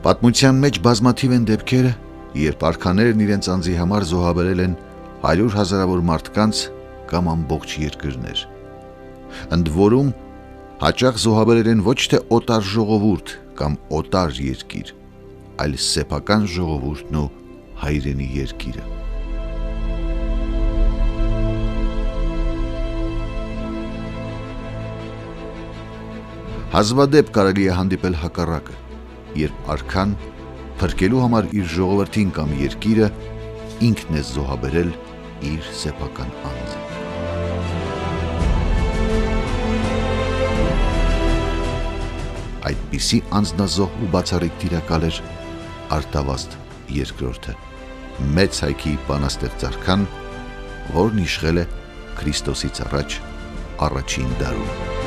Պատմության մեջ բազմաթիվ են դեպքերը, երբ արքաներն իրենց անձի համար զոհաբերել են 100,000-ավոր մարդկանց կամ ամբողջ երկրներ։ Ընդ որում, հաճախ զոհաբերել են ոչ թե օտար ժողովուրդ կամ օտար երկիր, այլ սեփական ժողովուրդն ու հայրենի երկիրը։ Հազվադեպ կարելի է հանդիպել հակառակը, երբ արքան փրկելու համար իր ժողովրդին կամ երկիրը ինքն է զոհաբերել իր սեփական անձը։ Այդպիսի անձնազոհ ու բացառիկ տիրակալ էր Արտավազդ II, մեծ հայքի բանաստեղծ արքան, որն իշխել է Քրիստոսից առաջ առաջին դարում։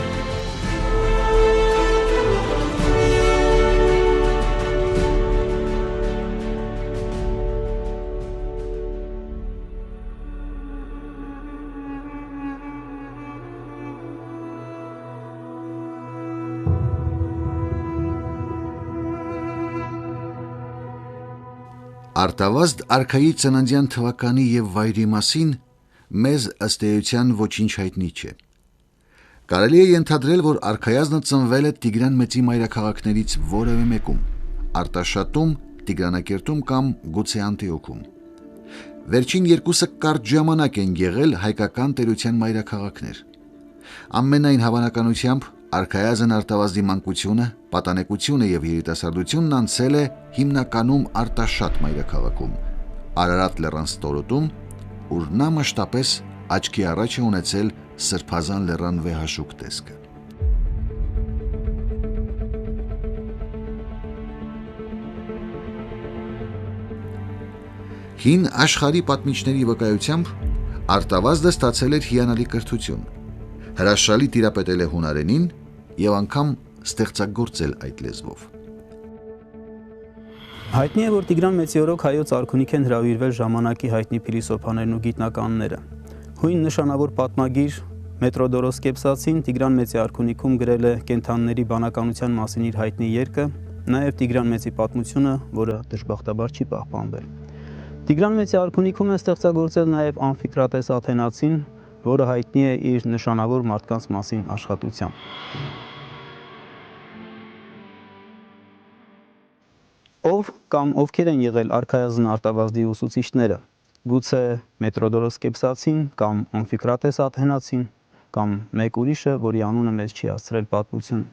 Արտավազդ արքայի ծննդյան թվականի և վայրի մասին մեզ ըստ էության ոչինչ հայտնի չէ։ Կարելի է ենթադրել, որ արքայազնը ծնվել է Տիգրան Մեծի մայրաքաղաքներից որևէ մեկում՝ Արտաշատում, Տիգրանակերտում կամ գուցե Անտիոքում։ Վերջին երկուսը կարճ ժամանակ են եղել հայկական տերության մայրաքաղաքներ։ Ամենայն հավանականությամբ արքայազն Արտավազդի մանկությունը, պատանեկությունը և երիտասարդությունն անցել է հիմնականում Արտաշատ մայրաքաղաքում, Արարատ լեռան ստորոտում, ուր նա մշտապես աչքի առաջ է ունեցել Սրբազան լեռան վեհաշուկ տեսքը։ Հին աշխարհի պատմիչների վկայությամբ Արտավազդը ստացել էր հիանալի կրթություն, հրաշալի տիրապետել է հունարենին և անգամ ստեղծագործել այդ լեզվով։ Հայտնի է, որ Տիգրան Մեծի օրոք հայոց արքունիք են հրավիրվել ժամանակի հայտնի փիլիսոփաներն ու գիտնականները։ Հույն նշանավոր պատմագիր Մետրոդորոս Կեպսացին Տիգրան Մեծի արքունիքում գրել է կենդանիների բանականության մասին իր հայտնի երգը, նաև Տիգրան Մեծի պատմությունը, որը դժբախտաբար չի պահպանվել։ Տիգրան Մեծի արքունիքում է ստեղծագործել նաև Ամֆիկրատես Աթենացին, որը հայտնի է իր նշանավոր մարդկանց մասին աշխատությամբ։ Ով կամ ովքեր են եղել արքայազն Արտավազդի ուսուցիչները, գուցե Մետրոդորոս Կեպսացին կամ Ամֆիկրատես Աթենացին կամ մեկ ուրիշը, որի անունը մեզ չի հասցրել պատմությունը։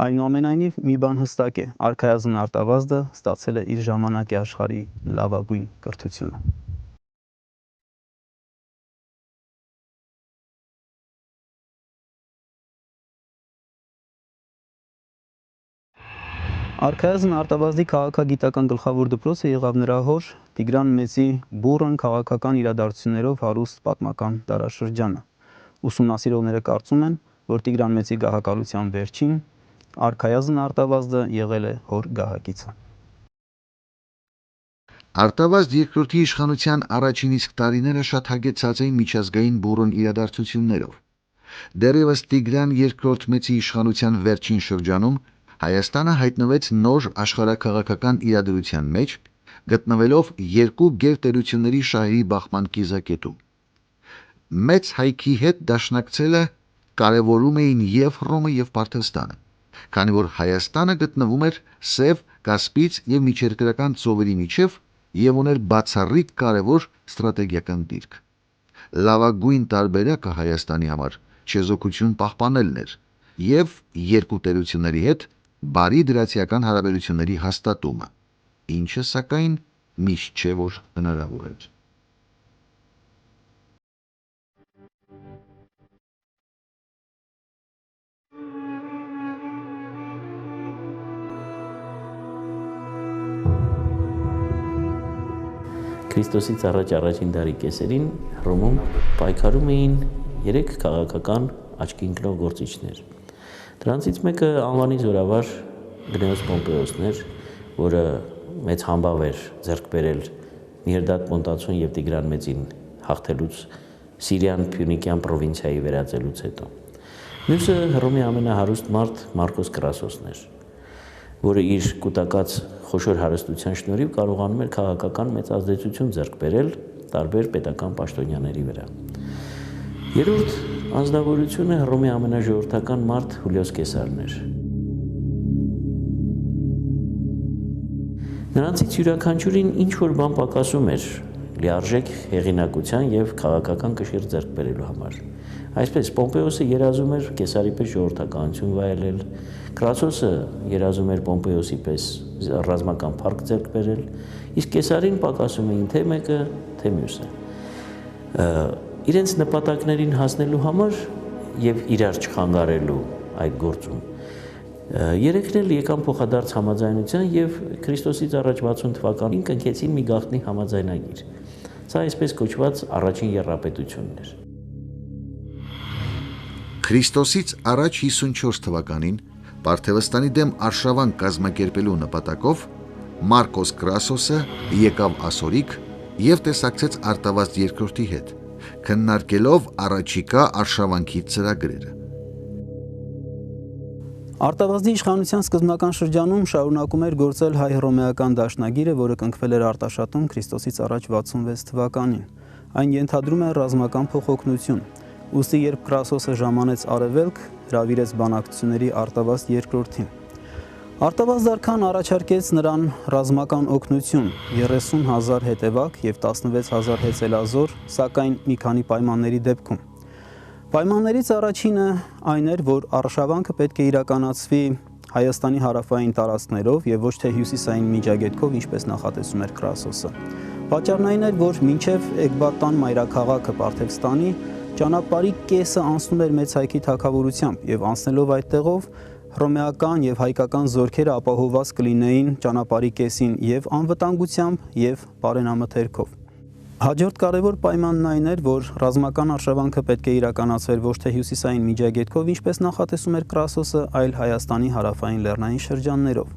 Այնուամենայնիվ մի բան հստակ է, արքայազն Արտավազդը ստացել է իր ժամանակի աշխարհի լավագույն կրթությունը։ Արքայազն Արտավազդի քաղաքագիտական գլխավոր դպրոցը եղավ նրա հոր Տիգրան Մեծի բուռն քաղաքական իրադարձություններով հարուստ պատմական դարաշրջանը։ Ուսումնասիրողները կարծում են, որ Տիգրան Մեծի գահակալության վերջին արքայազն Արտավազդը եղել է հոր գահակիցը։ Արտավազդ II-ի իշխանության առաջին իսկ տարիները շատ հագեցած էին միջազգային բուռն իրադարձություններով։ Դեռևս Տիգրան II Մեծի իշխանության վերջին շրջանում Հայաստանը հայտնվեց նոր աշխարհաքաղաքական իրադրության մեջ, գտնվելով երկու գերտերությունների շահերի բախման կիզակետում։ Մեծ հայքի հետ դաշնակցելը կարևորում էին և Հռոմը, և Պարթեստանը, քանի որ Հայաստանը գտնվում էր Սև, Կասպից և Միջերկրական ծովերի միջև և ուներ բացառիկ կարևոր ստրատեգիական դիրք։ Լավագույն տարբերակը Հայաստանի համար չեզոքություն պահպանելն էր և երկու տերությունների հետ բարի դրացիական հարաբերությունների հաստատումը, ինչը, սակայն, միշտ չէ, որ հնարավոր էր։ Քրիստոսից առաջ առաջին դարի կեսերին Հռոմում պայքարում էին 3 քաղաքական աչքի ընկնող գործիչներ։ Դրանցից մեկը անվանի զորավար Գնեոս Պոմպեոսն էր, որը մեծ համբավ էր ձեռք բերել Միհրդադ Պոնտացուն և Տիգրան Մեծին հաղթելուց Սիրիան Փյունիկյան պրովինցիայի վերածելուց հետո։ Մյուսը Հռոմի ամենահարուստ մարդ Մարկոս Կրասոսն էր։ որը իր կուտակած խոշոր հարստության շնորհիվ կարողանում էր քաղաքական մեծ ազդեցություն ձեռք բերել տարբեր պետական պաշտոնյաների վրա։ Երրորդ անձնավորությունը Հռոմի ամենաժողովրդական մարդ Հուլիոս Կեսարն էր։ Նրանցից յուրաքանչյուրին ինչ-որ բան պակասում էր լիարժեք հեղինակության և քաղաքական կշիռ ձեռք բերելու համար։ Այսպես Պոմպեոսը երազում էր Կեսարի պես ժողովրդականություն վայելել, Կրասոսը երազում էր Պոմպեոսի պես ռազմական փառք ձեռք բերել, իսկ Կեսարին պակասում էին թե մեկը, թե մյուսը։ Իրենց նպատակներին հասնելու համար և իրար չխանգարելու այդ գործում երեքն էլ եկան փոխադարձ համաձայնության և Քրիստոսից առաջ 60 թվականին կնքեցին մի գաղտնի համաձայնագիր։ Սա այսպես կոչված առաջին եռապետությունն էր։ Քրիստոսից առաջ 54 թվականին Պարթևստանի դեմ արշավանք կազմակերպելու նպատակով Մարկոս Կրասոսը եկավ Ասորիկ և տեսակցեց Արտավազդ II-ի հետ, քննարկելով առաջիկա արշավանքի ծրագրերը։ Արտավազդի իշխանության սկզբնական շրջանում շարունակում էր գործել հայ-հռոմեական դաշնագիրը, որը կնքվել էր Արտաշատում Քրիստոսից առաջ 66 թվականին։ Այն ենթադրում է ռազմական փոխօգնություն։ Ուստի երբ Կրասոսը ժամանեց արևելք, հրավիրեց բանակցությունների Արտավազդ II-ին։ Արտավազդ արքան առաջարկեց նրան ռազմական օգնություն՝ 30,000 հետևակ և 16,000 հեծելազոր, սակայն մի քանի պայմանների դեպքում։ Պայմաններից առաջինը այն էր, որ արշավանքը պետք է իրականացվի Հայաստանի հարավային տարածքներով և ոչ թե հյուսիսային միջագետքով, ինչպես նախատեսում էր Կրասոսը։ Պատճառն այն էր, որ մինչև Էկբատան մայրաքաղաքը Պարթևստանի ճանապարհի կեսը անցնում էր Մեծ Հայքի թագավորությամբ և անցնելով այդտեղով հռոմեական և հայկական զորքերը ապահովված կլինեին ճանապարհի կեսին և անվտանգությամբ և բարենամթերքով։ Հաջորդ կարևոր պայմանն այն էր, որ ռազմական արշավանքը պետք է իրականացվեր ոչ թե հյուսիսային միջագետքով, ինչպես նախատեսում էր Կրասոսը, այլ Հայաստանի հարավային լեռնային շրջաններով։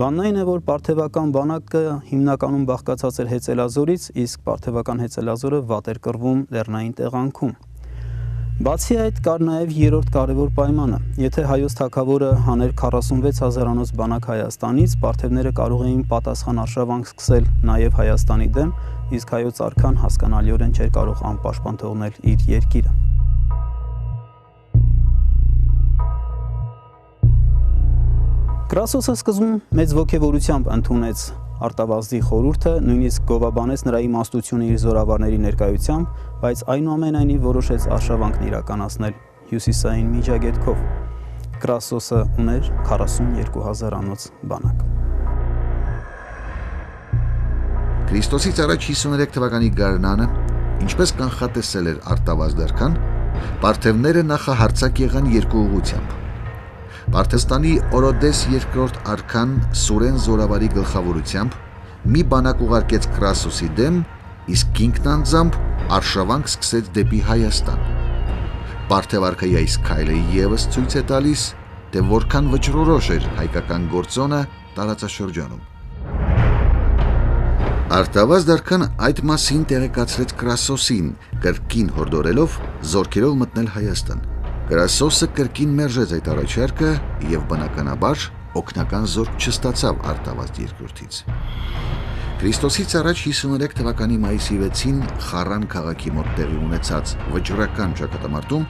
Բանն այն է, որ պարթևական բանակը հիմնականում բաղկացած էր հեծելազորից, իսկ պարթևական հեծելազորը վատ էր կռվում լեռնային տեղանքում։ Բացի այդ, կար նաև երրորդ կարևոր պայմանը։ Եթե հայոց թագավորը հաներ 46,000-անոց բանակ Հայաստանից, պարթևները կարող էին պատասխան արշավանք սկսել նաև Հայաստանի դեմ, իսկ հայոց արքան հասկանալիորեն չէր կարող անպաշտպան թողնել իր երկիրը։ Կրասոսը սկզբում մեծ ոգևորությամբ ընդունեց Արտավազդի խորհուրդը, նույնիսկ գովաբանեց նրա իմաստությունը իր զորավարների ներկայությամբ, բայց այնուամենայնիվ որոշեց արշավանքն իրականացնել հյուսիսային միջագետքով։ Կրասոսը ուներ 42,000-անոց բանակ։ Քրիստոսից առաջ 53 թվականի գարնանը, ինչպես կանխատեսել էր Արտավազդ արքան, պարթևները նախահարձակ եղան երկու ուղղությամբ։ Պարթեստանի Օրոդես II արքան Սուրեն զորավարի գլխավորությամբ մի բանակ ուղարկեց Կրասոսի դեմ, իսկ ինքն անձամբ արշավանք սկսեց դեպի Հայաստան։ Պարթև արքայի այս քայլը ևս ցույց է տալիս, թե որքան վճռորոշ էր հայկական գործոնը տարածաշրջանում։ Արտավազդ արքան այդ մասին տեղեկացրեց Կրասոսին, կրկին հորդորելով զորքերով մտնել Հայաստան։ Կրասոսը կրկին մերժեց այդ առաջարկը և բնականաբար օգնական զորք չստացավ Արտավազդ II-ից։ Քրիստոսից առաջ 53 թվականի մայիսի 6-ին Խառան քաղաքի մոտ տեղի ունեցած վճռական ճակատամարտում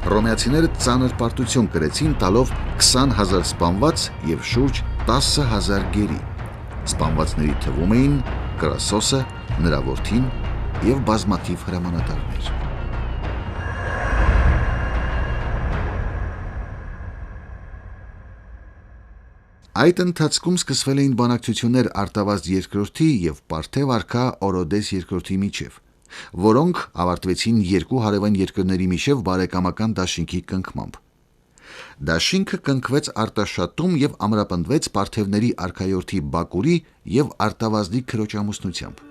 հռոմեացիները ծանր պարտություն կրեցին, տալով 20,000 սպանված և շուրջ 10,000 գերի։ Սպանվածների թվում էին Կրասոսը, նրա որդին և բազմաթիվ հրամանատարներ։ Այդ ընթացքում սկսվել էին բանակցություններ Արտավազդ II-ի և պարթև արքա Օրոդես II-ի միջև, որոնք ավարտվեցին երկու հարևան երկրների միջև բարեկամական դաշինքի կնքմամբ։ Դաշինքը կնքվեց Արտաշատում և ամրապնդվեց պարթևների արքայորդի Բակուրի և Արտավազդի քրոջ ամուսնությամբ։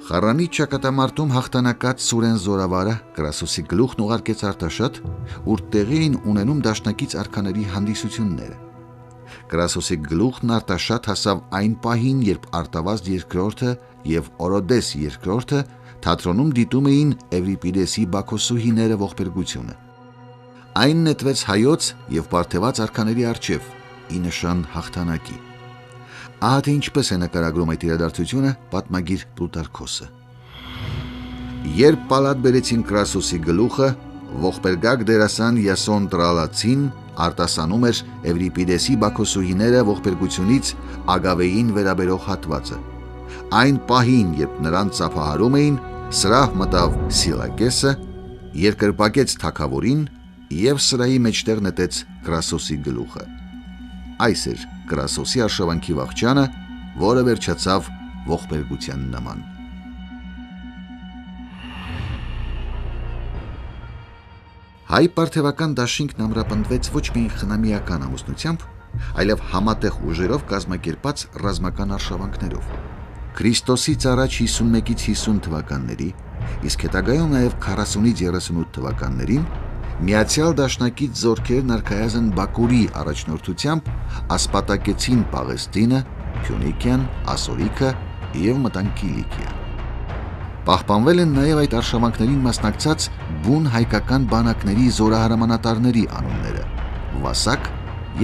Խառանի ճակատամարտում հաղթանակած Սուրեն զորավարը Կրասոսի գլուխն ուղարկեց Արտաշատ, ուր տեղի էին ունենում դաշնակից արքաների հանդիսությունները։ Կրասոսի գլուխն Արտաշատ հասավ այն պահին, երբ Արտավազդ II-ը և Օրոդես II-ը թատրոնում դիտում էին Էվրիպիդեսի Բաքոսուհիները ողբերգությունը։ Այն նետվեց հայոց և պարթևած արքաների առջև, ի նշան հաղթանակի։ Ահա թե ինչպես է նկարագրում այդ իրադարձությունը պատմագիր Պլուտարքոսը։ Երբ պալատ բերեցին Կրասոսի գլուխը, ողբերգակ դերասան Յասոն Տրալացին արտասանում էր Էվրիպիդեսի Բաքոսուհիները ողբերգությունից Ագավեին վերաբերող հատվածը։ Այն պահին, երբ նրան ծափահարում էին, սրահ մտավ Սիլակեսը, երկրպագեց թագավորին և սրահի մեջտեղ նետեց Կրասոսի գլուխը։ Այս էր Կրասոսի արշավանքի վախճանը, որը վերջացավ ողբերգության նման։ Հայ պարթևական դաշինքն ամրապնդվեց ոչ միայն խնամիական ամուսնությամբ, այլև համատեղ ուժերով կազմակերպած ռազմական արշավանքներով։ Քրիստոսից առաջ 51-ից 50 թվականների, իսկ հետագայում նաև 40-ից 38 թվականներին Միացյալ Դաշնակից զորքերն արքայազն Բաքուրի առաջնորդությամբ ասպատակեցին Պաղեստինը, Փյունիկյան, Ասորիքը և մտան Կիլիկիա։ Պահպանվել են նաև այդ արշավանքներին մասնակցած բուն հայկական բանակների զորահրամանատարների անունները՝ Վասակ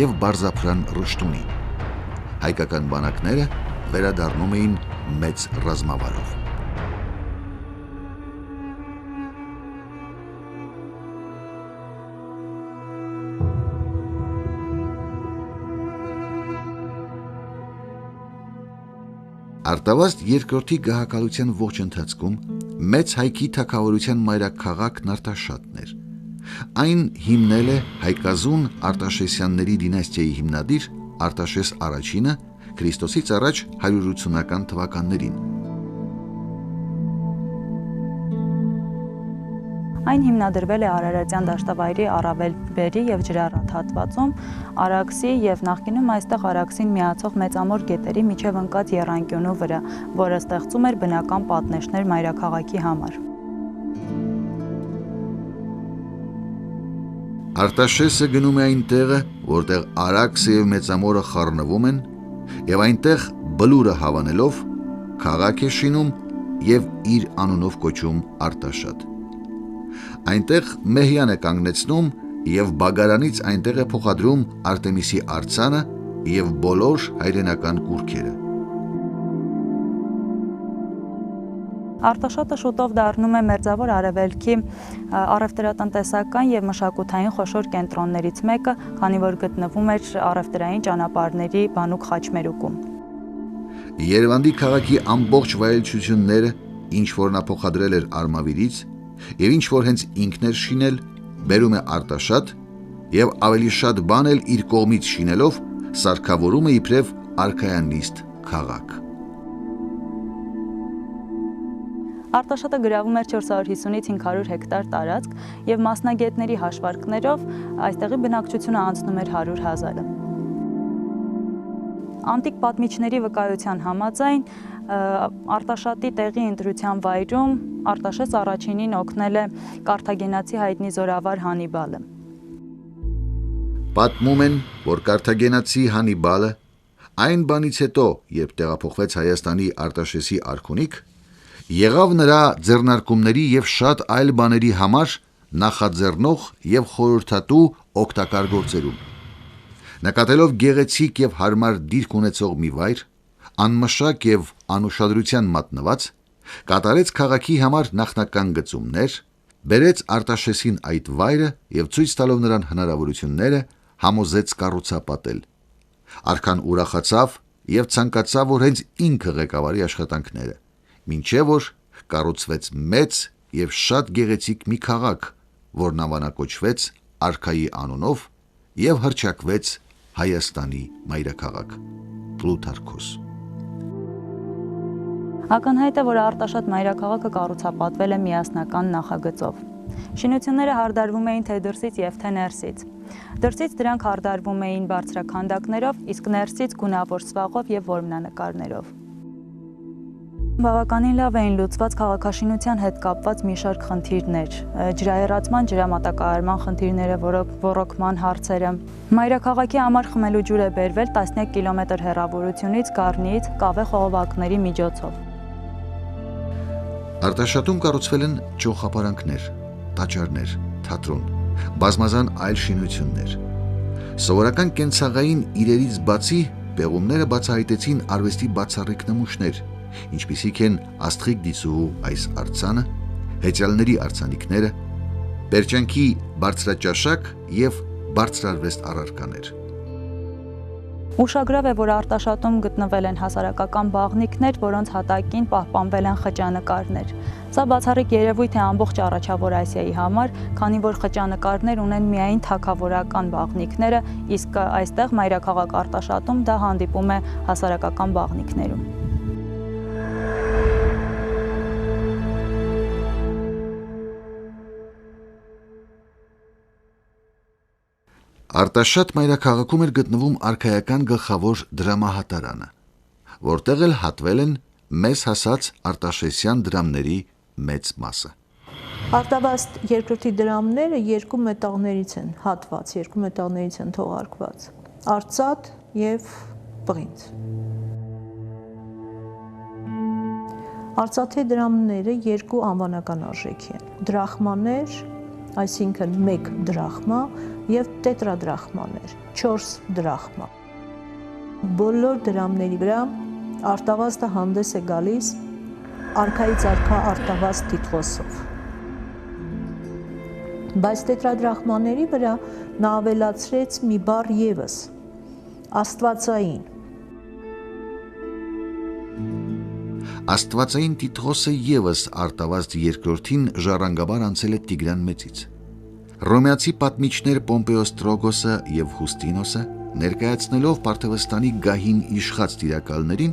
և Բարզափրան Ռշտունի։ Հայկական բանակները վերադառնում էին մեծ ռազմավարով։ Արտավազդ երկրորդի գահակալության ողջ ընթացքում մեծ հայքի թագավորության մայրաքաղաքն Արտաշատն էր։ Այն հիմնել է հայկազուն Արտաշեսյանների դինաստիայի հիմնադիր Արտաշես I-ը Քրիստոսից առաջ 180-ական թվականներին։ Այն հիմնադրվել է Արարատյան դաշտավայրի առավելբերի և ջրառատ հատվածում, Արաքսի և նախկինում այստեղ Արաքսին միացող մեծամոր գետերի միջև ընկած եռանկյունու վրա, որը ստեղծում էր բնական պատնեշներ մայրաքաղաքի համար։ Արտաշեսը գնում է այն տեղը, որտեղ Արաքսը և մեծամորը խառնվում են, և այնտեղ բլուրը հավանելով քաղաք է շինում և իր անունով կոչում Արտաշատ։ Այնտեղ Մեհյան է կանգնեցնում և բագարանից այնտեղ է փոխադրում Արտեմիսի արձանը և բոլոր հայրենական կուռքերը։ Արտաշատը շուտով դառնում է Մերձավոր Արևելքի առևտրատնտեսական և մշակութային խոշոր կենտրոններից մեկը, քանի որ գտնվում էր առևտրային ճանապարհների բանուկ խաչմերուկում։ Երևանի քաղաքի ամբողջ վայելչությունները, ինչ որ նա փոխադրել էր Արմավիրից, և ինչ որ հենց ինքն էր շինել, բերում է Արտաշատ և ավելի շատ բան էլ իր կողմից շինելով սարքավորում է իբրև արքայանիստ քաղաք։ Արտաշատը գրավում էր 450-ից 500 հեկտար տարածք և մասնագետների հաշվարկներով այստեղի բնակչությունը անցնում էր 100,000-ը։ Անտիկ պատմիչների վկայության համաձայն Արտաշատի տեղի ընտրության վայրում Արտաշես I-ին օգնել է կարթագենացի հայտնի զորավար Հանիբալը։ Պատմում են, որ կարթագենացի Հանիբալը այն բանից հետո, երբ տեղափոխվեց Հայաստանի Արտաշեսի արքունիք, եղավ նրա ձեռնարկումների և շատ այլ բաների համար նախաձեռնող և խորհրդատու օգտակար գործերում։ Նկատելով գեղեցիկ և հարմար դիրք ունեցող մի վայր, անմշակ և անուշադրության մատնված, կատարեց քաղաքի համար նախնական գծումներ, բերեց Արտաշեսին այդ վայրը և ցույց տալով նրան հնարավորությունները, համոզեց կառուցապատել։ Արքան ուրախացավ և ցանկացավ, որ հենց ինքը ղեկավարի աշխատանքները, մինչև որ կառուցվեց մեծ և շատ գեղեցիկ մի քաղաք, որն անվանակոչվեց արքայի անունով և հռչակվեց Հայաստանի մայրաքաղաք։ Պլուտարքոս։ Ակնհայտ է, որ Արտաշատ մայրաքաղաքը կառուցապատվել է միասնական նախագծով։ Շինությունները հարդարվում էին թե դրսից և թե ներսից։ Դրսից դրանք հարդարվում էին բարձրաքանդակներով, իսկ ներսից գունավոր սվաղով և որմնանկարներով։ Բավականին լավ էին լուծված քաղաքաշինության հետ կապված մի շարք խնդիրներ, ջրահեռացման, ջրամատակարարման խնդիրները, ոռոգման հարցերը։ Մայրաքաղաքի համար խմելու ջուր է բերվել տասնյակ կիլոմետր հեռավորությունից Գառնիից կավե խողովակների միջոցով։ Արտաշատում կառուցվել են ճոխապարանքներ, տաճարներ, թատրոն, բազմազան այլ շինություններ։ Սովորական կենցաղային իրերից բացի պեղումները բացահայտեցին արվեստի բացառիկ նմուշներ, ինչպիսիք են աստղիկ դիսուհու այս արձանը, հեծյալների արձանիկները, պերճանքի բարձրաճաշակ և բարձրարվեստ առարկաներ։ Ուշագրավ է, որ արտաշատում գտնվել են հասարակական բաղնիքներ, որոնց հատակին պահպանվել են խճանկարներ։ Սա բացառիկ երևույթ է ամբողջ Առաջավոր Ասիայի համար, քանի որ խճանկարներ ունեն միայն թագավորական բաղնիքները, իսկ այստեղ մայրաքաղաք Արտաշատում դա հանդիպում է հասարակական բաղնիքներում։ Արտաշատ մայրաքաղաքում էր գտնվում արքայական գլխավոր դրամահատարանը, որտեղ էլ հատվել են մեզ հասած արտաշեսյան դրամների մեծ մասը։ Արտավազդ երկրորդի դրամները երկու մետաղներից են հատված, երկու մետաղներից են թողարկված, արծաթ և պղինձ։ Արծաթի դրամները երկու անվանական արժեքի են, դրախմաներ, այսինքն 1 դրախմա և տետրադրախմաներ, 4 դրախմա։ Բոլոր դրամների վրա արտավազդը հանդես է գալիս արքայից արքա արտավազդ տիտղոսով։ Բայց տետրադրախմաների վրա նա ավելացրեց մի բառ ևս, աստվածային։ Աստվածային տիտղոսը ևս Արտավազդ երկրորդին ժառանգաբար անցել է Տիգրան Մեծից։ Հռոմեացի պատմիչներ Պոմպեոս Տրոգոսը և Հուստինոսը, ներկայացնելով Պարթևստանի գահին իշխած տիրակալներին,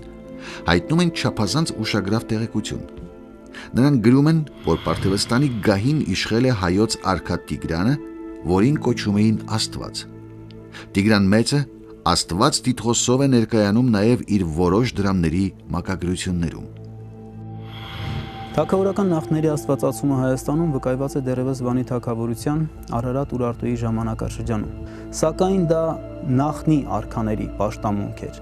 հայտնում են չափազանց ուշագրավ տեղեկություն։ Նրանք գրում են, որ Պարթևստանի գահին իշխել է հայոց արքա Տիգրանը, որին կոչում էին Աստված։ Տիգրան Մեծը Աստված տիտղոսով է ներկայանում նաև իր որոշ դրամների մակագրություններում։ Թագավորական նախների աստվածացումը Հայաստանում վկայված է դեռևս Վանի թագավորության Արարատ Ուրարտուի ժամանակաշրջանում, սակայն դա նախնի արքաների պաշտամունք էր։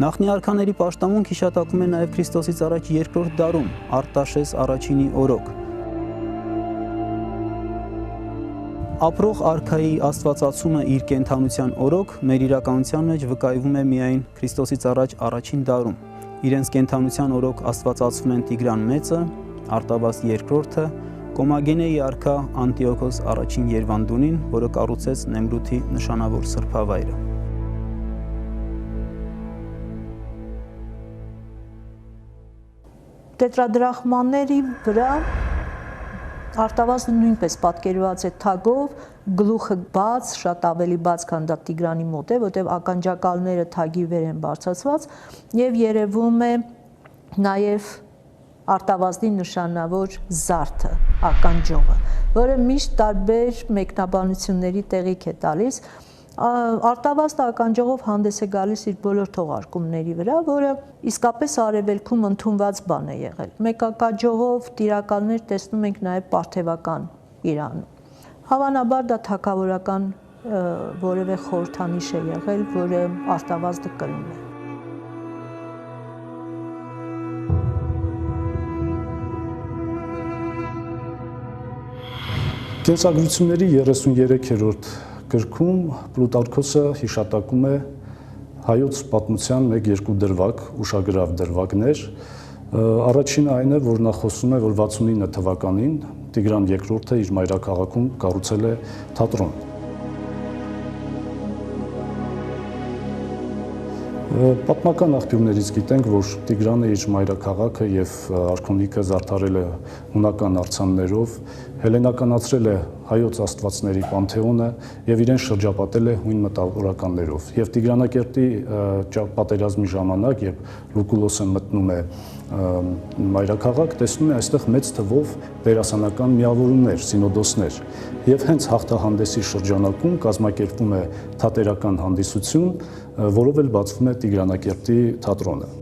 Նախնի արքաների պաշտամունք հիշատակում է նաև Քրիստոսից առաջ 2-րդ դարում Արտաշես առաջինի օրոք։ Ապրող արքայի աստվածացումը իր կենդանության օրոք մեր իրականության մեջ վկայվում է միայն Քրիստոսից առաջ առաջին դարում։ Իրենց կենդանության օրոք աստվածացվում են Տիգրան Մեծը, Արտավազդ երկրորդը, Կոմագենեի արքա Անտիոքոս առաջին Երվանդունին, որը կառուցեց Նեմրութի նշանավոր սրբավայրը։ Տետրադրախմանների վրա Արտավազդը նույնպես պատկերված է թագով, գլուխը բաց, շատ ավելի բաց, քան դա Տիգրանի մոտ է, որտեղ ականջակալները թագի վեր են բարձրացված եւ երևում է նաեւ Արտավազդի նշանավոր զարդը, ականջողը, որը միշտ տարբեր մեկնաբանությունների տեղիք է տալիս։ Արտավազդը ականջողով հանդես է գալիս իր բոլոր թողարկումների վրա, որը իսկապես արևելքում ընդունված բան է եղել։ Մեկ ականջողով տիրակալներ տեսնում ենք նաև պարթևական Իրանում։ Հավանաբար դա թագավորական որևէ խորհրդանիշ է եղել, որը Արտավազդը կրում է։ Կենսագրությունների 33-րդ գրքում Պլուտարքոսը հիշատակում է հայոց պատմության 1-2 դրվագ, ուշագրավ դրվագներ։ Առաջինը այն է, որ նա խոսում է, որ 69 թվականին Տիգրան II-ը իր մայրաքաղաքում կառուցել է թատրոն։ Պատմական աղբյուրներից գիտենք, որ Տիգրանը իր մայրաքաղաքը եւ արքունիքը զարդարել է հունական արձաններով, հելենականացրել է հայոց աստվածների պանթեոնը եւ իրեն շրջապատել է հույն մտավորականներով։ Եվ Տիգրանակերտի պատերազմի ժամանակ, երբ Լուկուլոսը մտնում է մայրաքաղաք, տեսնում է այստեղ մեծ թվով դերասանական միավորումներ, սինոդոսներ։ Եվ հենց հաղթահանդեսի շրջանակում կազմակերպվում է թատերական հանդիսություն, որով էլ բացվում է Տիգրանակերտի թատրոնը։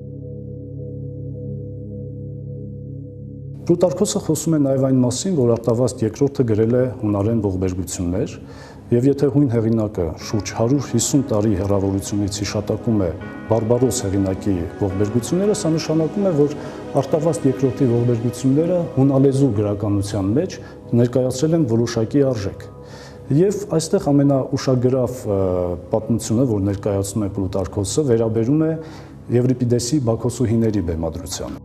Պլուտարքոսը խոսում է նաև այն մասին, որ Արտավազդ II-ը գրել է հունարեն ողբերգություններ, եւ եթե հույն հեղինակը շուրջ 150 տարի հեռավորությունից հիշատակում է Բարբարոս հեղինակի ողբերգությունները, սա նշանակում է, որ Արտավազդ II-ի ողբերգությունները հունալեզու գրականության մեջ ներկայացրել են որոշակի արժեք։ Եվ այստեղ ամենաուշագրավ պատմությունը, որ ներկայացնում է Պլուտարքոսը, վերաբերում է Եվրիպիդեսի Բաքոսուհիների բեմադրությանը։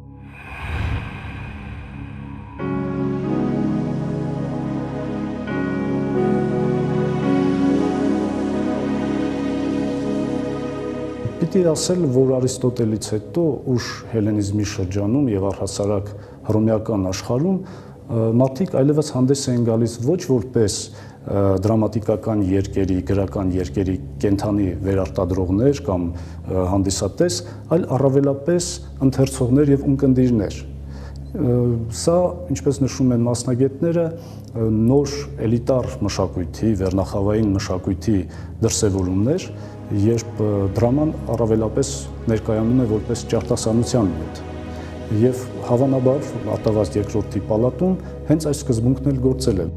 Պիտի ասել, որ Արիստոտելից հետո ուշ հելենիզմի շրջանում եւ առհասարակ հռոմեական աշխարհում մարդիկ այլևս հանդես էին գալիս ոչ որպես դրամատիկական երկերի, գրական երկերի կենթանի վերարտադրողներ կամ հանդիսատես, այլ առավելապես ընթերցողներ եւ ունկնդիրներ։ Սա, ինչպես նշում են մասնագետները, նոր էլիտար մշակույթի, վերնախավային մշակույթի դրսևորումներ, երբ դրաման առավելապես ներկայանում է որպես ճարտասանության նյութ։ Եվ հավանաբար Արտավազդ II-ի պալատում հենց այս սկզբունքն էլ գործել է։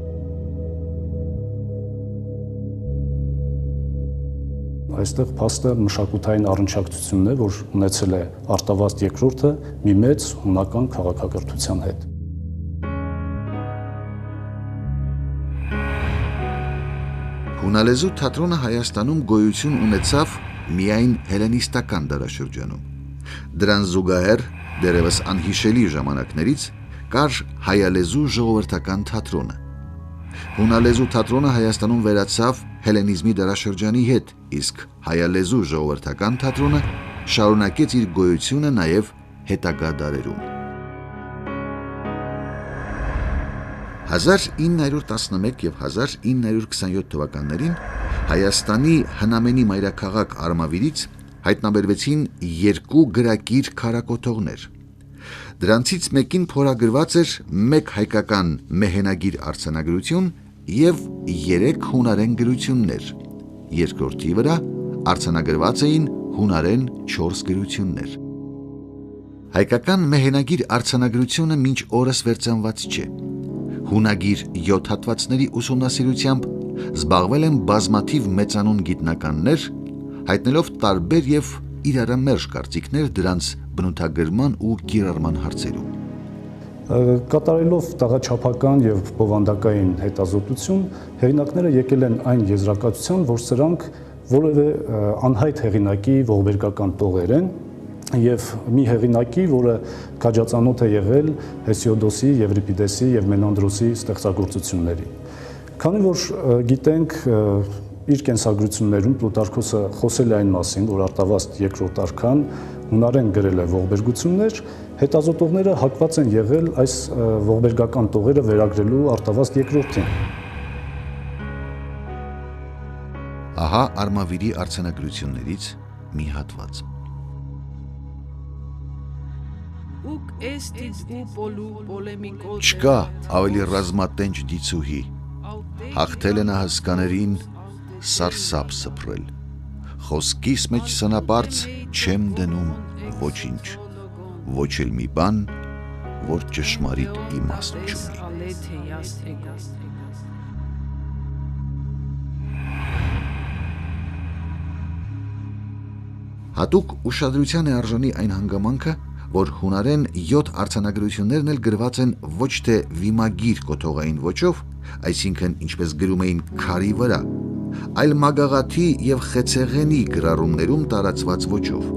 Այստեղ փաստը մշակութային առնչակցությունն է, որ ունեցել է Արտավազդ II-ը մի մեծ հունական քաղաքակրթության հետ։ Հունալեզու թատրոնը Հայաստանում գոյություն ունեցավ միայն հելենիստական դարաշրջանում։ Դրան զուգահեռ դեռևս անհիշելի ժամանակներից կար հայալեզու ժողովրդական թատրոնը։ Հունալեզու թատրոնը Հայաստանում վերացավ հելենիզմի դարաշրջանի հետ, իսկ հայալեզու ժողովրդական թատրոնը շարունակեց իր գոյությունը նաև հետագա դարերում։ 1911 և 1927 թվականներին Հայաստանի հնամենի մայրաքաղաք Արմավիրից հայտնաբերվեցին երկու գրակիր քարակոթողներ։ Դրանցից մեկին փորագրված էր մեկ հայկական մեհենագիր արձանագրություն և 3 հունարեն գրություններ, երկրորդի վրա արձանագրված էին հունարեն 4 գրություններ։ Հայկական մեհենագիր արձանագրությունը մինչ օրս վերծանված չէ։ Հունագիր 7 հատվածների ուսումնասիրությամբ զբաղվել են բազմաթիվ մեծանուն գիտնականներ, հայտնելով տարբեր և իրարամերժ կարծիքներ դրանց բնութագրման ու կիրառման հարցերում։ Կատարելով տաղաչափական և բովանդակային հետազոտություն, հեղինակները եկել են այն եզրակացության, որ սրանք որևէ անհայտ հեղինակի ողբերգական տողեր են, և մի հեղինակի, որը քաջածանոթ է եղել Հեսիոդոսի, Եվրիպիդեսի և Մենանդրոսի ստեղծագործությունների։ Քանի որ գիտենք իր կենսագրություններում Պլուտարքոսը խոսել է այն մասին, որ Արտավազդ II արքան հունարեն գրել է ողբերգություններ, հետազոտողները հակված են եղել այս ողբերգական տողերը վերագրելու Արտավազդ II-ին։ Ահա Արմավիրի արձանագրություններից մի հատված։ Չկա ավելի ռազմատենչ դիցուհի, հաղթել է նա հսկաներին, սարսափ սփռել, խոսքիս մեջ սնապարծ չեմ դնում ոչինչ, ոչ էլ մի բան, որ ճշմարիտ իմաստ չունի։ Հատուկ ուշադրության է արժանի այն հանգամանքը, որ հունարեն 7 արձանագրություններն էլ գրված են ոչ թե վիմագիր կոթողային ոճով, այսինքն ինչպես գրում էին քարի վրա, այլ մագաղաթի և խեցեղենի գրառումներում տարածված ոճով։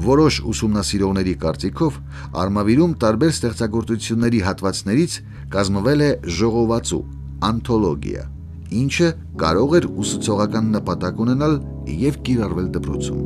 Որոշ ուսումնասիրողների կարծիքով Արմավիրում տարբեր ստեղծագործությունների հատվածներից կազմվել է ժողովածու, անթոլոգիա, ինչը կարող էր ուսուցողական նպատակ ունենալ և կիրառվել դպրոցում։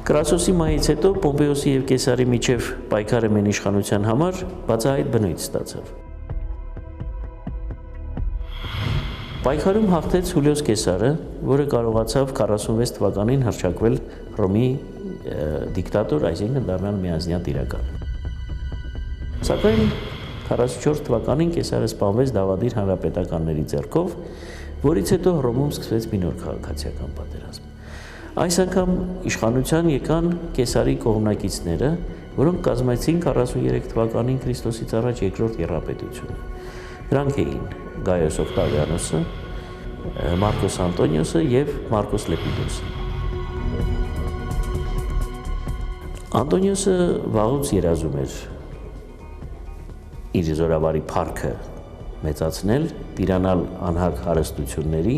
Կրասոսի մահից հետո Պոմպեոսի և Կեսարի միջև պայքարը մեն իշխանության համար բացահայտ բնույթ ստացավ։ Պայքարում հաղթեց Հուլիոս Կեսարը, որը կարողացավ 46 թվականին հռչակվել Հռոմի դիկտատոր, այսինքն դառնալ միանձնյա տիրակալ։ Սակայն 44 թվականին Կեսարը սպանվեց Դավադիր հանրապետականների ձեռքով, որից հետո Հռոմում սկսվեց մի նոր քաղաքացիական պատերազմ։ Այս անգամ իշխանության եկան Կեսարի կողմնակիցները, որոնք կազմեցին 43 թվականին Քրիստոսից առաջ երկրորդ եռապետությունը։ Դրանք էին Գայոս Օկտավիանոսը, Մարկոս Անտոնիոսը եւ Մարկոս Լեպիդոսը։ Անտոնիոսը վաղուց երազում էր իր զորավարի փառքը մեծացնել, տիրանալ անհակ հարստությունների,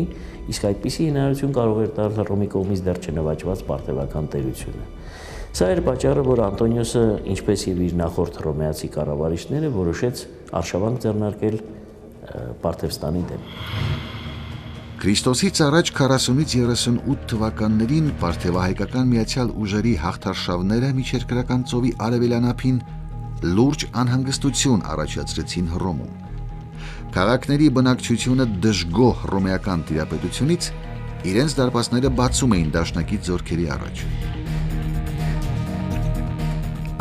իսկ այդպիսի հնարավորություն կարող էր տալ Հռոմի կողմից դեռ չնվաճված պարթևական տերությունը։ Սա էր պատճառը, որ Անտոնիոսը, ինչպես եւ իր նախորդ հռոմեացի կառավարիչները, որոշեց արշավանք ձեռնարկել Պարթևստանի դեմ։ Քրիստոսից առաջ 40-ից 38 թվականներին պարթևահայկական միացյալ ուժերի հաղթարշավները միջերկրական ծովի արևելանափին լուրջ անհանգստություն առաջացրեցին Հռոմում։ Քաղաքների բնակչությունը դժգոհ հռոմեական տիրապետությունից իրենց դարպասները բացում էին դաշնակից զորքերի առաջ։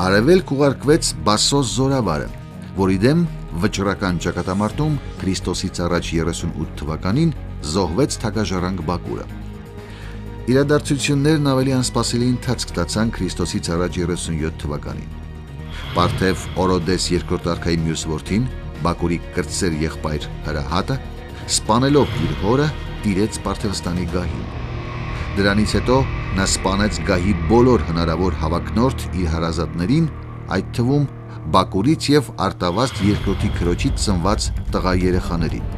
Արևելք ուղարկվեց Բասոս զորավարը, որի դեմ վճռական ճակատամարտում Քրիստոսից առաջ 38 թվականին զոհվեց թագաժառանգ Բակուրը։ Իրադարձություններն ավելի անսպասելի ընթացք ստացան Քրիստոսից առաջ 37 թվականին։ Պարթև Օրոդես II արքայի մյուս որդին, Բակուրի կրտսեր եղբայր Հրահատը, սպանելով իր հորը, տիրեց Պարթևստանի գահին։ Դրանից հետո նա սպանեց գահի բոլոր հնարավոր հավակնորդ իր հարազատներին, այդ թվում Բակուրից եւ Արտավազդ II քրոջից ծնված տղա երեխաներին։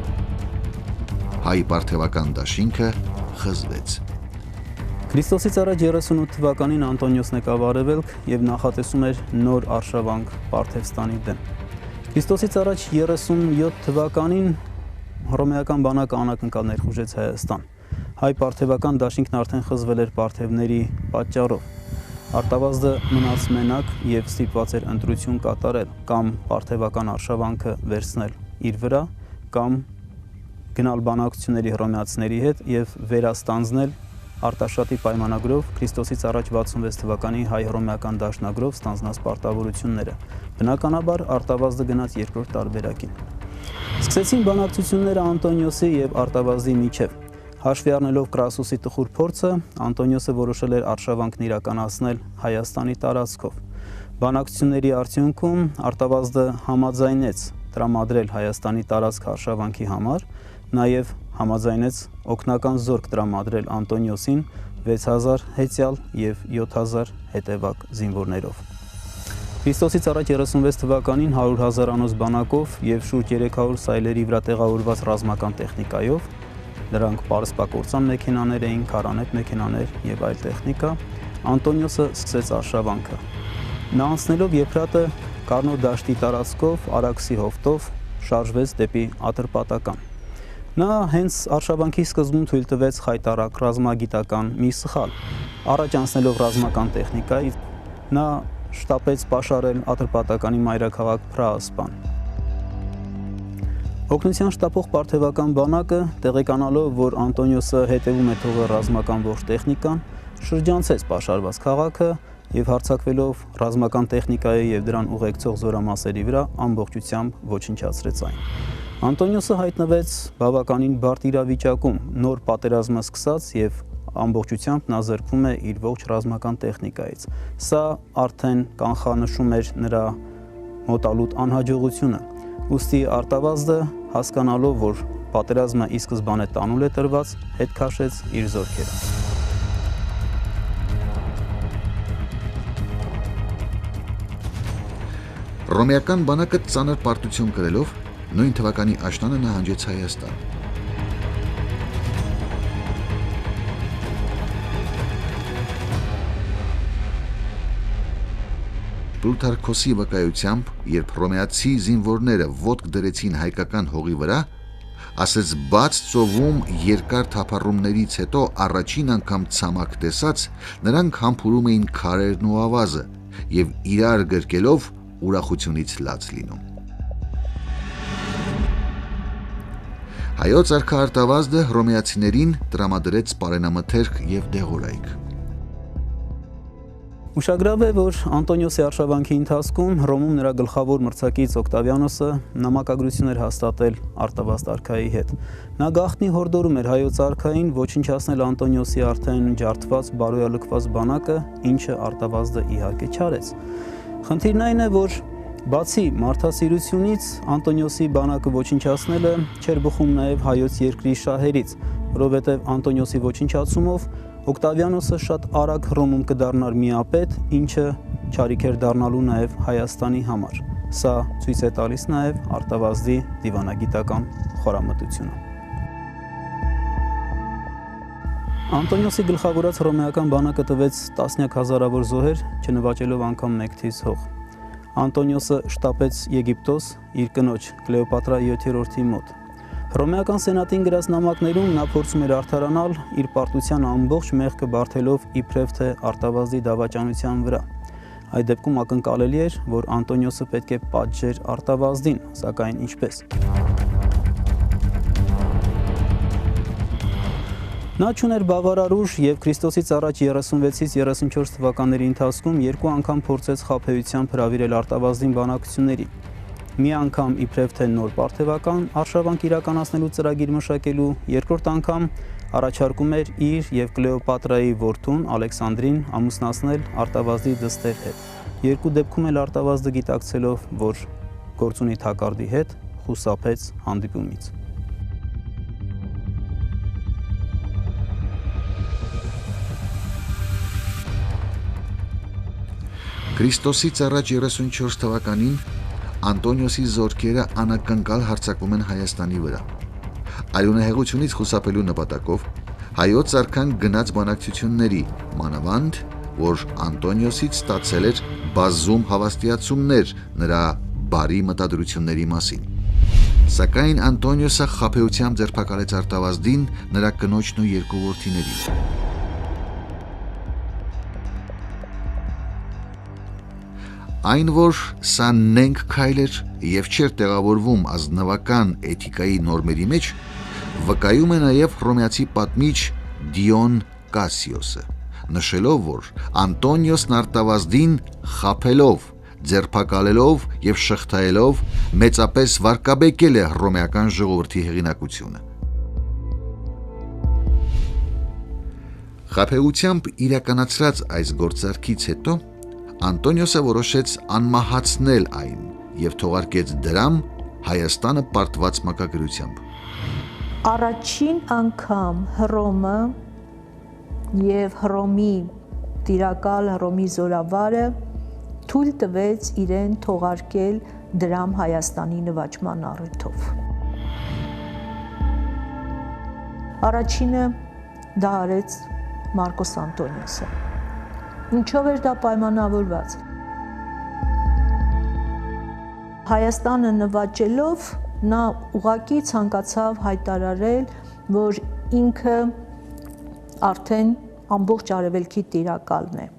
Հայ պարթևական դաշինքը խզվեց։ Քրիստոսից առաջ 38 թվականին Անտոնիոսն եկավ արևելք եւ նախատեսում էր նոր արշավանք Պարթևստանի դեմ։ Քրիստոսից առաջ 37 թվականին հռոմեական բանակը անակնկալ ներխուժեց Հայաստան։ Հայ պարթևական դաշինքն արդեն խզվել էր պարթևների պատճառով։ Արտավազդը մնաց մենակ եւ ստիպված էր ընտրություն կատարել կամ պարթևական արշավանքը վերցնել իր վրա կամ գնալ բանակցությունների հռոմեացիների հետ եւ վերաստանձնել Արտաշատի պայմանագրով Քրիստոսից առաջ 66 թվականի հայ-հռոմեական դաշնագրով ստանձնած պարտավորությունները։ Բնականաբար Արտավազդը գնաց երկրորդ տարբերակին։ Սկսեցին բանակցությունները Անտոնիոսի եւ Արտավազդի միջև։ Հաշվի առնելով Կրասուսի տխուր փորձը, Անտոնիոսը որոշել էր արշավանքն իրականացնել Հայաստանի տարածքով։ Բանակցությունների արդյունքում Արտավազդը համաձայնեց տրամադրել Հայաստանի տարածք արշավանքի համար, նաև համաձայնեց օգնական զորք տրամադրել Անտոնիոսին 6000 հեծյալ եւ 7000 հետևակ զինվորներով։ Քրիստոսից առաջ 36 թվականին 100,000 անոց բանակով եւ շուրջ 300 սայլերի վրա տեղավորված ռազմական տեխնիկայով, դրանք պարսպակործան մեքենաներ էին, քարանետ մեքենաներ եւ այլ տեխնիկա, Անտոնիոսը սկսեց արշավանքը։ Նա անցնելով Եփրատը Կարնո դաշտի տարածքով Արաքսի հովտով շարժվեց դեպի Ատրպատական։ Նա հենց արշավանքի սկզբում թույլ տվեց խայտառակ ռազմագիտական մի սխալ։ Առաջ անցնելով ռազմական տեխնիկայի, նա շտապեց պաշարել Ատրպատականի մայրաքաղաք Փրահասպան։ Օգնության շտապող պարթևական բանակը, տեղեկանալով, որ Անտոնիոսը հետևում է թողել ռազմական ողջ տեխնիկան, շրջանցեց պաշարված քաղաքը եւ հարձակվելով ռազմական տեխնիկայի եւ դրան ուղեկցող զորամասերի վրա ամբողջությամբ ոչնչացրեց այն։ Անտոնիոսը հայտնվեց բավականին բարդ իրավիճակում, նոր պատերազմը սկսած եւ ամբողջությամբ նա զրկվում է իր ողջ ռազմական տեխնիկայից։ Սա արդեն կանխանշում էր նրա մոտալուտ անհաջողությունը։ Ուստի Արտավազդը, հասկանալով, որ պատերազմը ի սկզբանե տանուլ է տրված, հետ քաշեց իր զորքերը։ Հռոմեական բանակը ծանր պարտություն կրելով նույն թվականի աշնանը նահանջեց Հայաստան։ Պլութարքոսի վկայությամբ, երբ հռոմեացի զինվորները ոտք դրեցին հայկական հողի վրա, ասեց բաց ծովում երկար թափառումներից հետո առաջին անգամ ցամաք տեսած, նրանք համբուրում էին քարերն ու ավազը եւ իրար գրկելով ուրախությունից լաց լինում։ Հայոց արքա Արտավազդը հռոմեացիներին տրամադրեց պարենամթերք եւ դեղորայք։ Ուշագրավ է, որ Անտոնիոսի արշավանքի ընթացքում Հռոմում նրա գլխավոր մրցակից Օկտավիանոսը նամակագրություն էր հաստատել Արտավազդ արքայի հետ։ Նա գաղտնի հորդորում էր հայոց արքային ոչնչացնել Անտոնիոսի արդեն ջարդված բարոյալքված բանակը, ինչը Արտավազդը իհարկե չարեց։ Խնդիրն այն է, որ բացի մարդասիրությունից Անտոնիոսի բանակը ոչնչացնելը չէր բխում նաև հայոց երկրի շահերից, որովհետև Անտոնիոսի ոչնչացումով Օկտավիանոսը շատ արագ Հռոմում կդառնար միապետ, ինչը չարիք էր դառնալու նաև Հայաստանի համար։ Սա ցույց է տալիս նաև Արտավազդի դիվանագիտական խորամտությունը։ Անտոնիոսի գլխավորած հռոմեական բանակը տվեց տասնյակ հազարավոր զոհեր, չնվաճելով անգամ մեկ թիզ հող։ Անտոնիոսը շտապեց Եգիպտոս իր կնոջ Կլեոպատրա 7-րդի մոտ։ Հռոմեական սենատին գրած նամակներում նա փորձում էր արդարանալ իր պարտության ամբողջ մեղքը բարթելով իբրև թե Արտավազդի դավաճանության վրա։ Այդ դեպքում ակնկալելի էր, որ Անտոնիոսը պետք է պատժեր Արտավազդին, սակայն ինչպես։ Նա չուներ բավարար ուժ եւ Քրիստոսից առաջ 36-ից 34 թվականների ընթացքում երկու անգամ փորձեց խաբեությամբ հրավիրել Արտավազդին բանակցությունների։ Մի անգամ իբրև թե նոր պարթևական արշավանք իրականացնելու ծրագիր մշակելու, երկրորդ անգամ առաջարկում էր իր եւ Կլեոպատրայի որդուն Ալեքսանդրին ամուսնացնել Արտավազդի դստեր հետ։ Երկու դեպքում էլ Արտավազդը գիտակցելով, որ գործ ունի թակարդի հետ, խուսափեց հանդիպումից։ Քրիստոսից առաջ 34 թվականին Անտոնիոսի զորքերը անակնկալ հարձակվում են Հայաստանի վրա։ Արյունահեղությունից խուսափելու նպատակով հայոց արքան գնաց բանակցությունների, մանավանդ, որ Անտոնիոսից ստացել էր բազում հավաստիացումներ նրա բարի մտադրությունների մասին։ Սակայն Անտոնիոսը խաբեությամբ ձերբակալեց Արտավազդին, նրա կնոջն ու երկու որդիներին։ Այն, որ սա նենգ քայլ էր եւ չէր տեղավորվում ազնվական էթիկայի նորմերի մեջ, վկայում է նաեւ հռոմեացի պատմիչ Դիոն Կասիոսը, նշելով, որ Անտոնիոսն Արտավազդին խաբելով, ձերբակալելով եւ շղթայելով մեծապես վարկաբեկել է հռոմեական ժողովրդի հեղինակությունը։ Խաբեությամբ իրականացրած այս գործարքից հետո Անտոնիոսը որոշեց անմահացնել այն եւ թողարկեց դրամ Հայաստանը պարտված մակագրությամբ։ Առաջին անգամ Հռոմը եւ Հռոմի տիրակալ Հռոմի զորավարը թույլ տվեց իրեն թողարկել դրամ Հայաստանի նվաճման առիթով։ Առաջինը դա արեց Մարկոս Անտոնիոսը։ Ինչով էր դա պայմանավորված։ Հայաստանը նվաճելով նա ուղղակի ցանկացավ հայտարարել, որ ինքը արդեն ամբողջ արևելքի տիրակալն է։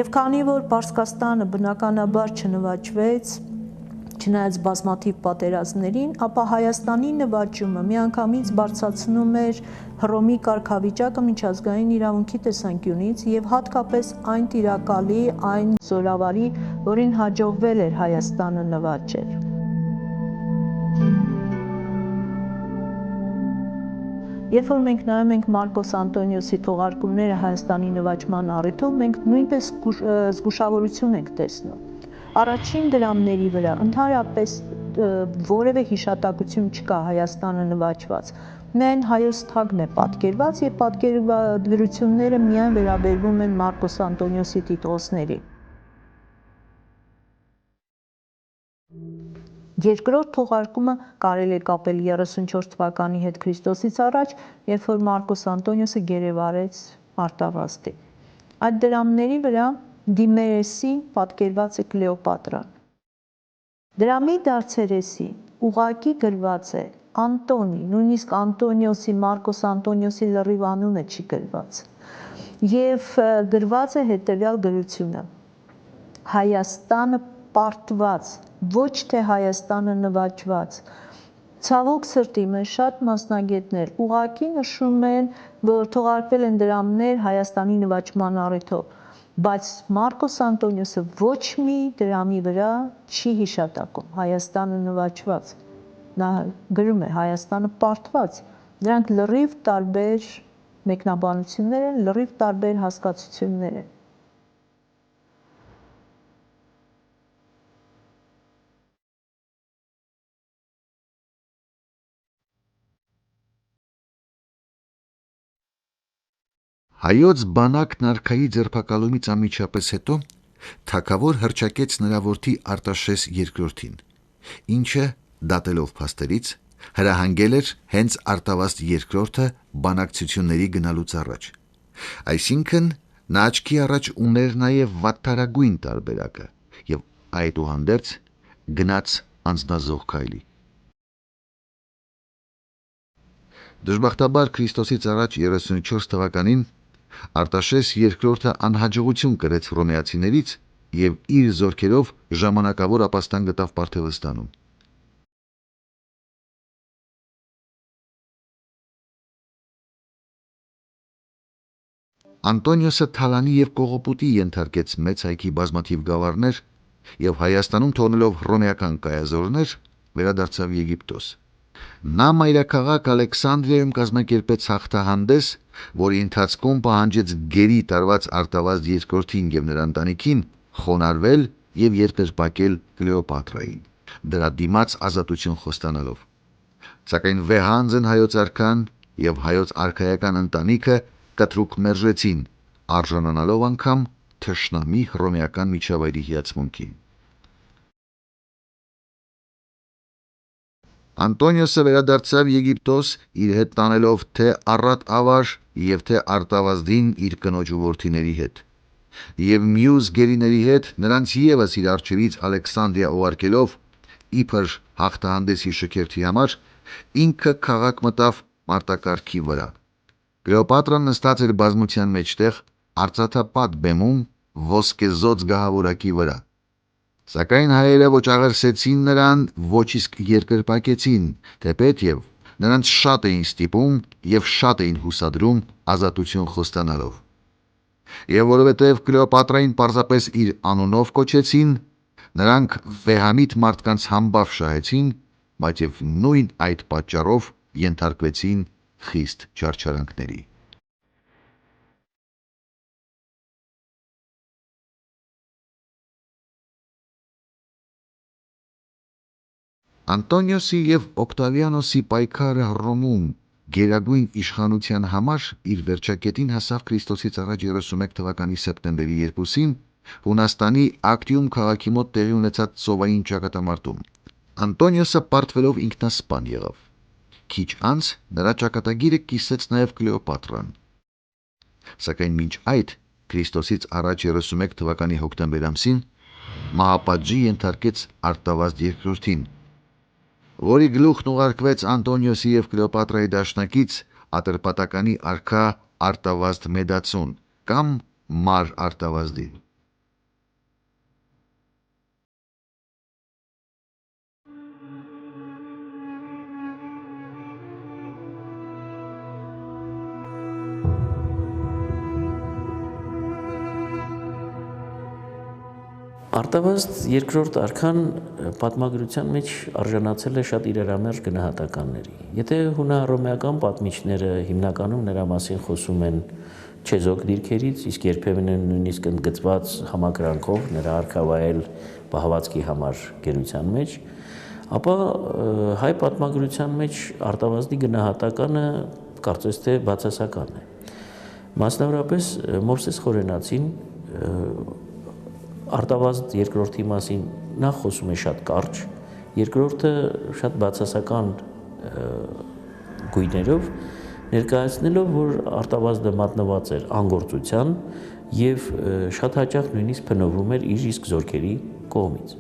Եվ քանի որ Պարսկաստանը բնականաբար չնվաճվեց, չնայած բազմաթիվ պատերազմներին, ապա Հայաստանի նվաճումը միանգամից բարձրացնում էր Հռոմի կարգավիճակը միջազգային իրավունքի տեսանկյունից եւ հատկապես այն տիրակալի, այն զորավարի, որին հաջողվել էր Հայաստանը նվաճել։ Երբ որ մենք նայում ենք Մարկոս Անտոնիոսի թողարկումները Հայաստանի նվաճման առիթով, մենք նույնպես զգուշավորություն ենք տեսնում։ Առաջին դրամների վրա ընդհանրապես որևէ հիշատակություն չկա Հայաստանը նվաճված։ Միայն հայոց թագն է պատկերված եւ պատկերագրությունները միայն վերաբերվում են Մարկոս Անտոնիոսի տիտղոսներին։ Երկրորդ թողարկումը կարելի է կապել 34 թվականի հետ Քրիստոսից առաջ, երբ որ Մարկոս Անտոնիոսը գերեվարեց Արտավազդին։ Այդ դրամների վրա դիմերեսին պատկերված է Կլեոպատրան։ Դրամի դարձերեսին ուղղակի գրված է Անտոնի, նույնիսկ Անտոնիոսի, Մարկոս Անտոնիոսի լրիվ անունը չի գրված։ Եվ գրված է հետևյալ գրությունը. Հայաստանը պարտված, ոչ թե Հայաստանը նվաճված, Ցավոք սրտի մեր շատ մասնագետներ ուղղակի նշում են, որ թողարկվել են դրամներ Հայաստանի նվաճման առիթով, բայց Մարկոս Անտոնիոսը ոչ մի դրամի վրա չի հիշատակում Հայաստանը նվաճված։ Նա գրում է Հայաստանը պարտված։ Դրանք լրիվ տարբեր մեկնաբանություններ են, լրիվ տարբեր հասկացություններ են։ Հայոց բանակն արքայի ձերբակալումից անմիջապես հետո թագավոր հռչակեց նրա որդի Արտաշես II-ին, ինչը դատելով փաստերից հրահանգել էր հենց Արտավազդ II-ը բանակցությունների գնալուց առաջ։ Այսինքն նա աչքի առաջ ուներ նաև վատթարագույն տարբերակը եւ այդուհանդերձ գնաց անձնազոհ քայլի։ Դժբախտաբար Քրիստոսից առաջ 34 թվականին Արտաշես II-ը անհաջողություն կրեց հռոմեացիներից եւ իր զորքերով ժամանակավոր ապաստան գտավ Պարթևստանում։ Անտոնիոսը թալանի եւ կողոպուտի ենթարկեց մեծ հայքի բազմաթիվ գավառներ եւ Հայաստանում թողնելով հռոմեական կայազորներ վերադարձավ Եգիպտոս։ Նա մայրաքաղաք Ալեքսանդրիայում կազմակերպեց հաղթահանդես, որի ընթացքում պահանջեց գերի տարված Արտավազդ II-ին եւ նրա ընտանիքին խոնարհվել եւ երկրպագել Կլեոպատրային, դրա դիմաց ազատություն խոստանալով։ Սակայն վեհանձն հայոց արքան եւ հայոց արքայական ընտանիքը կտրուկ մերժեցին, արժանանալով անգամ թշնամի հռոմեական միջավայրի հիացմունքին։ Անտոնիոսը վերադարձավ Եգիպտոս, իր հետ տանելով թե առատ ավար եւ թե Արտավազդին իր կնոջ ու որդիների հետ, եւ մյուս գերիների հետ նրանց եւս իր արչերից Ալեքսանդրիա ուղարկելով իբր հաղթահանդեսի շքերթի համար, ինքը քաղաք մտավ մարտակառքի վրա։ Կլեոպատրան նստած էր բազմության մեջտեղ արծաթապատ բեմում ոսկեզոծ գահավորակի վրա։ Սակայն հայերը ոչ աղերսեցին նրան, ոչ իսկ երկրպագեցին, թեպետև նրանց շատ էին ստիպում եւ շատ էին հուսադրում ազատություն խոստանալով։ Եվ որովհետև Կլեոպատրային պարզապես իր անունով կոչեցին, նրանք վեհամիտ մարդկանց համբավ շահեցին, բայց եւ նույն այդ պատճառով ենթարկվեցին խիստ չարչարանքների։ Անտոնիոսի եւ Օկտավիանոսի պայքարը Հռոմում գերագույն իշխանության համար իր վերջակետին հասավ Քրիստոսից առաջ 31 թվականի սեպտեմբերի 2-ին Հունաստանի Ակտիում քաղաքի մոտ տեղի ունեցած ծովային ճակատամարտում։ Անտոնիոսը պարտվելով ինքնասպան եղավ։ Քիչ անց նրա ճակատագիրը կիսեց նաև Կլեոպատրան։ Սակայն մինչ այդ Քրիստոսից առաջ 31 թվականի հոկտեմբեր ամսին մահապատժի ենթարկեց Արտավազդ II-ին, որի գլուխն ուղարկվեց Անտոնիոսի եւ Կլեոպատրայի դաշնակից Ատրպատականի արքա Արտավազդ Մեդացուն կամ Մար Արտավազդին։ Արտավազդ երկրորդ արքան պատմագրության մեջ արժանացել է շատ իրարամերժ գնահատականների։ Եթե հունահռոմեական պատմիչները հիմնականում նրա մասին խոսում են չեզոք դիրքերից, իսկ երբեմն նույնիսկ ընդգծված համակրանքով նրա արքավայել պահվածքի համար գերության մեջ, ապա հայ պատմագրության մեջ Արտավազդի գնահատականը կարծես թե բացասական է։ Մասնավորապես Մովսես Խորենացին Արտավազդ երկրորդի մասին նախ խոսում է շատ կարճ, երկրորդը շատ բացասական գույներով, ներկայացնելով, որ Արտավազդը մատնված էր անգործության եւ շատ հաճախ նույնիսկ փնովում էր իր իսկ զորքերի կողմից։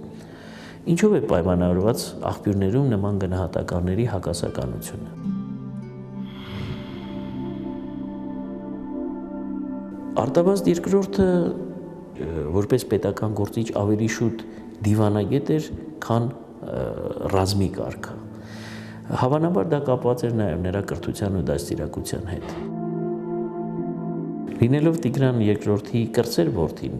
Ինչով է պայմանավորված աղբյուրներում նման գնահատականների հակասականությունը։ Արտավազդ երկրորդը որպես պետական գործիչ ավելի շուտ դիվանագետ էր, քան ռազմիկ արքա։ Հավանաբար դա կապված էր նաև նրա կրթության ու դաստիարակության հետ։ Լինելով Տիգրան II-ի կրտսեր որդին,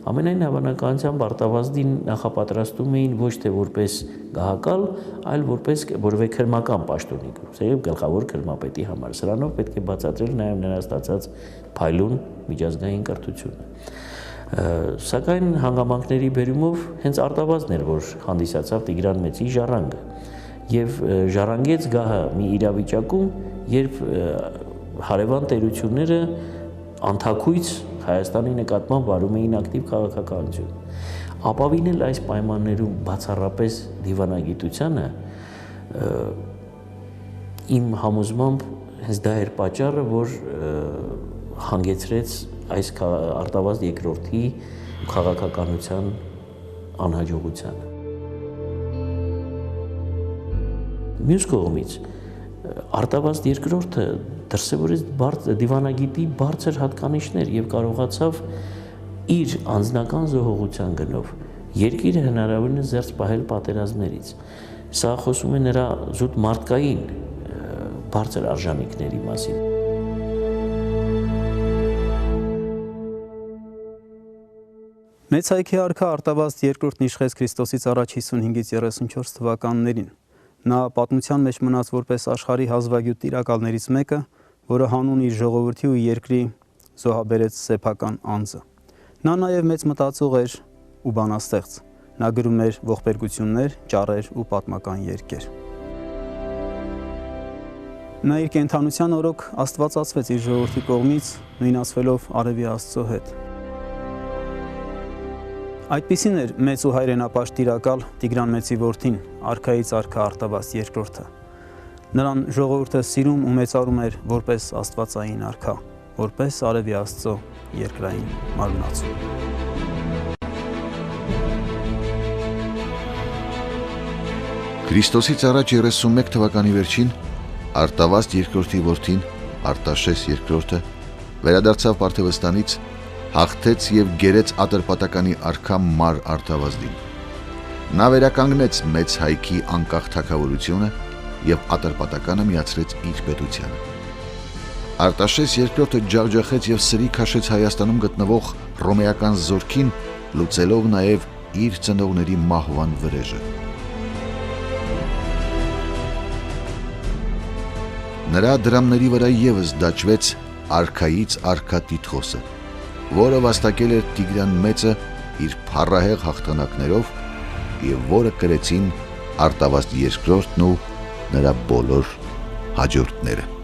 ամենայն հավանականությամբ Արտավազդին նախապատրաստում էին ոչ թե որպես գահակալ, այլ որպես որևէ քրմական պաշտոնիկ, սերև գլխավոր քրմապետի համար։ Սրանով պետք է բացատրել նաև նրա ստացած փայլուն միջազգային կրթությունը։ Սակայն հանգամանքների բերումով հենց Արտավազդն էր, որ հանդիսացավ Տիգրան Մեծի ժառանգը եւ ժառանգեց գահը մի իրավիճակում, երբ հարևան տերությունները անթաքույց Հայաստանի նկատմամբ վարում էին ակտիվ քաղաքականություն։ Ապավինել այս պայմաններում բացառապես դիվանագիտությանը իմ համոզմամբ հենց դա էր պատճառը, որ հանգեցրեց այս Արտավազդ II-ի քաղաքականության անհաջողությանը։ Մյուս կողմից Արտավազդ II-ը դրսևորեց դիվանագիտի բարձր հատկանիշներ եւ կարողացավ իր անձնական զոհողության գնով երկիրը հնարավորինս զերծ պահել պատերազմներից։ Սա խոսում է նրա զուտ մարդկային բարձր արժանինքների մասին։ Մեծ հայքի արքա Արտավազդ II-ն իշխեց Քրիստոսից առաջ 55-ից 34 թվականներին։ Նա պատմության մեջ մնաց որպես աշխարհի հազվագյուտ տիրակալներից մեկը, որը հանուն իր ժողովրդի ու երկրի զոհաբերեց սեփական անձը։ Նա նաև մեծ մտածող էր ու բանաստեղծ։ Նա գրում էր ողբերգություններ, ճառեր ու պատմական երգեր։ Նա իր կենդանության օրոք աստվածացվեց իր ժողովրդի կողմից, նույնացվելով Արևի Աստծո հետ։ Այդպիսին էր մեծ ու հայրենապաշտ տիրակալ Տիգրան Մեծի որդին, արքայից արքա Արտավազդ II-ը։ Նրան ժողովուրդը սիրում ու մեծարում էր որպես աստվածային արքա, որպես Արևի Աստծո երկրային մարմնացու։ Քրիստոսից առաջ 31 թվականի վերջին Արտավազդ II-ի որդին Արտաշես II-ը վերադարձավ Պարթևստանից, հաղթեց եւ գերեց Ատրպատականի արքա Մար Արտավազդին։ Նա վերականգնեց մեծ հայքի անկախ թագավորությունը եւ Ատրպատականը միացրեց իր պետությանը։ Արտաշես II-ը ջախջախեց եւ սրի քաշեց Հայաստանում գտնվող ռոմեական զորքին, լուծելով նաեւ իր ծնողների մահվան վրեժը։ Նրա դրամների վրա եւս դաջվեց արքայից արքա տիտղոսը, որը վաստակել էր Տիգրան Մեծը իր փառահեղ հաղթանակներով եւ որը կրեցին Արտավազդ II-ն ու նրա բոլոր հաջորդները։